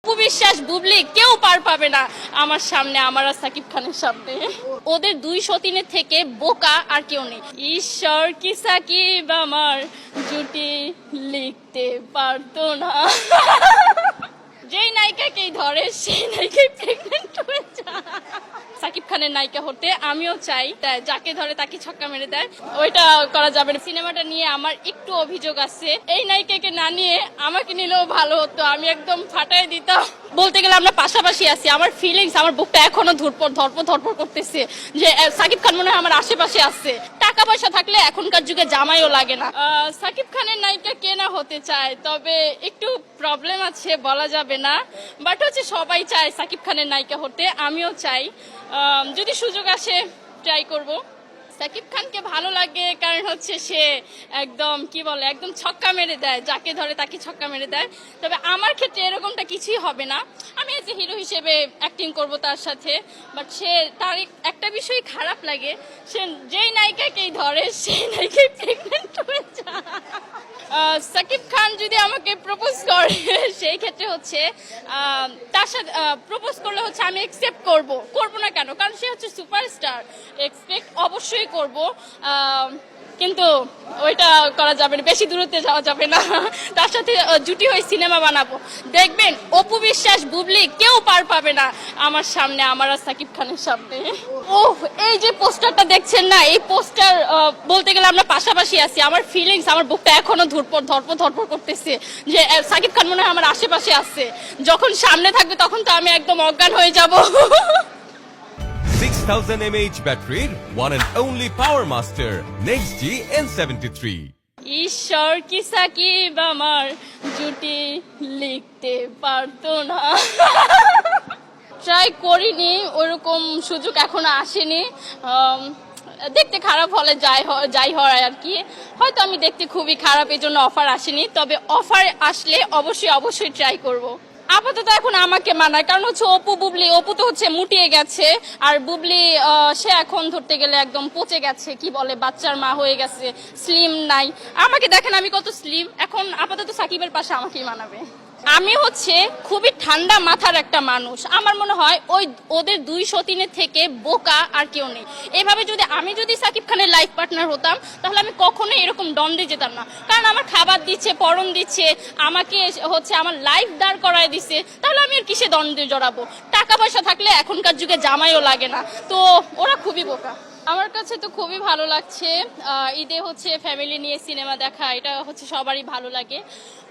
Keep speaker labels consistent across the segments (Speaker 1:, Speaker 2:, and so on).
Speaker 1: অপু বিশ্বাস বুবলি কেউ পার পাবে না আমার সামনে, আমার আর সাকিব খানের সামনে। ওদের দুই সতীনের থেকে বোকা আর কেউ নেই। ঈশ্বর কি সাকিব আমার জুটি লিখতে পারতো না। যেই নায়িকাকেই ধরে সেই নায়িকাই প্রেগনেন্ট হয়ে যায়। সাকিব খানের নায়িকা হতে আমিও চাই, যাকে ধরে তাকে ছক্কা মেরে দেয়, ওইটা করা যাবে না। সিনেমাটা নিয়ে আমার একটু অভিযোগ আছে, এই নায়িকাকে না নিয়ে আমাকে নিলেও ভালো হতো, আমি একদম ফাটাই দিতাম। বলতে গেলে আমরা পাশাপাশি আছি, আমার ফিলিংস, আমার বুকটা এখনো ধরপড় করতেছে যে সাকিব খান মনে হয় আমার আশেপাশে আছে। টাকা পয়সা থাকলে এখনকার যুগে জামাইও লাগে না। সাকিব খানের নায়িকা কে না হতে চায়, তবে একটু প্রবলেম আছে, বলা যাবে না। বাট হচ্ছে সবাই চায় সাকিব খানের নায়িকা হতে, আমিও চাই। যদি সুযোগ আসে ট্রাই করব। সাকিব খানকে ভালো লাগে কারণ হচ্ছে সে একদম কি বলে, একদম ছক্কা মেরে দেয়, যাকে ধরে তাকে ছক্কা মেরে দেয়। তবে আমার ক্ষেত্রে এরকমটা কিছুই হবে না, আমি এজ এ হিরো হিসেবে অ্যাক্টিং করব তার সাথে। বাট সে তার একটা বিষয় খারাপ লাগে, সে যেই নায়িকাকেই ধরে সেই নায়িকাই প্রেগনেন্ট হয়ে যায়। সাকিব খান যদি আমাকে প্রপোজ করে সেই ক্ষেত্রে হচ্ছে তার সাথে প্রপোজ করলে হচ্ছে আমি একসেপ্ট করব না কেন, কারণ সে হচ্ছে সুপারস্টার, এক্সপেক্ট অবশ্যই করব। কিন্তু ওইটা করা যাবে না, বেশি দূরত্বে যাওয়া যাবে না। তার সাথে জুটি হয়ে সিনেমা বানাবো, দেখবেন অপু বিশ্বাস বুবলি কেউ পার পাবে না আমার সামনে, আমার আর সাকিব খানের সামনে। ওহ, এই যে পোস্টারটা দেখছেন না, এই পোস্টার বলতে গেলে আমরা পাশাপাশি আছি, আমার ফিলিংস, আমার বুকটা এখনো ধরপড় করতেছে যে সাকিব খান মনে হয় আমার আশেপাশে আছে। যখন সামনে থাকবে তখন তো আমি একদম অজ্ঞান হয়ে যাব।
Speaker 2: 6000 mAh battery, one and only Power Master, Next G N73.
Speaker 1: ঈশ্বর কি সাকিব আমার জুটি লিখতে পারতো না। ট্রাই করিনি, ওরকম সুযোগ এখনো আসেনি। দেখতে খারাপ হলে যাই হয় আর কি, হয়তো আমি দেখতে খুবই খারাপ, এই জন্য অফার আসেনি। তবে অফার আসলে অবশ্যই ট্রাই করব। আপাতত এখন আমাকে মানায়, কারণ হচ্ছে অপু তো হচ্ছে মুটিয়ে গেছে, আর বুবলি সে এখন ধরতে গেলে একদম পচে গেছে, কি বলে বাচ্চার মা হয়ে গেছে, স্লিম নাই। আমাকে দেখেন আমি কত স্লিম, এখন আপাতত সাকিবের পাশে আমাকেই মানাবে। আমি হচ্ছে খুবই ঠান্ডা মাথার একটা মানুষ, আমার মনে হয় ওদের দুই সতীনের থেকে বোকা আর কেউ নেই। এভাবে আমি যদি সাকিব খানের লাইফ পার্টনার হতাম তাহলে আমি কখনোই এরকম দ্বন্দ্বে যেতাম না, কারণ আমার খাবার দিচ্ছে, পরন দিচ্ছে, আমাকে হচ্ছে আমার লাইফ দাঁড় করায় দিচ্ছে, তাহলে আমি আর কিসে দ্বন্দ্বে জড়াবো। টাকা পয়সা থাকলে এখনকার যুগে জামাইও লাগে না, তো ওরা খুবই বোকা। আমার কাছে তো খুবই ভালো লাগছে, ঈদে হচ্ছে ফ্যামিলি নিয়ে সিনেমা দেখা, এটা হচ্ছে সবারই ভালো লাগে।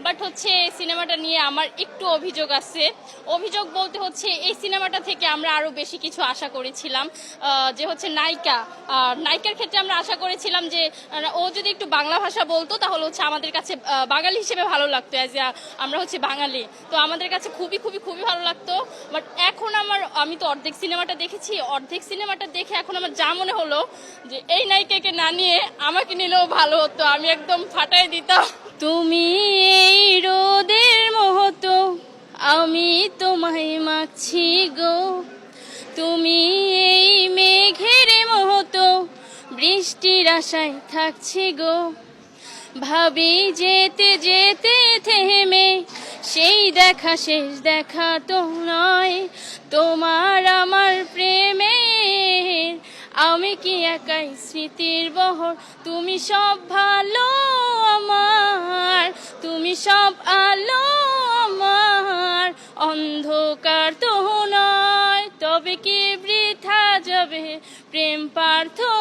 Speaker 1: বাট হচ্ছে সিনেমাটা নিয়ে আমার একটু অভিযোগ আছে। অভিযোগ বলতে হচ্ছে এই সিনেমাটা থেকে আমরা আরো বেশি কিছু আশা করেছিলাম, যে হচ্ছে নায়িকার ক্ষেত্রে আমরা আশা করেছিলাম যে ও যদি একটু বাংলা ভাষা বলতো তাহলে হচ্ছে আমাদের কাছে বাঙালি হিসেবে ভালো লাগতো, আমরা হচ্ছে বাঙালি, তো আমাদের কাছে খুবই ভালো লাগতো। বাট এখন আমি তো অর্ধেক সিনেমাটা দেখেছি, অর্ধেক সিনেমাটা দেখে এখন আমার যা মনে হলো যে এই নায়িকাকে না নিয়ে আমাকে নিলেও ভালো হতো, আমি একদম ফাটাই দিতাম। তুমি এই রোদের মতো, আমি তোমায় মাখছি গো, তুমি এই মেঘের মতো, বৃষ্টির আশায় থাকছি গো, ভাবি যেতে যেতে থেমে সেই দেখা শেষ দেখা তো নয়, তোমার আমার প্রেমের আমি কি একাই স্মৃতির বহর, তুমি সব ভালো আমার, তুমি সব আলো আমার, অন্ধকার তো নয়, তবে কি বৃথা যাবে প্রেম প্রার্থনা।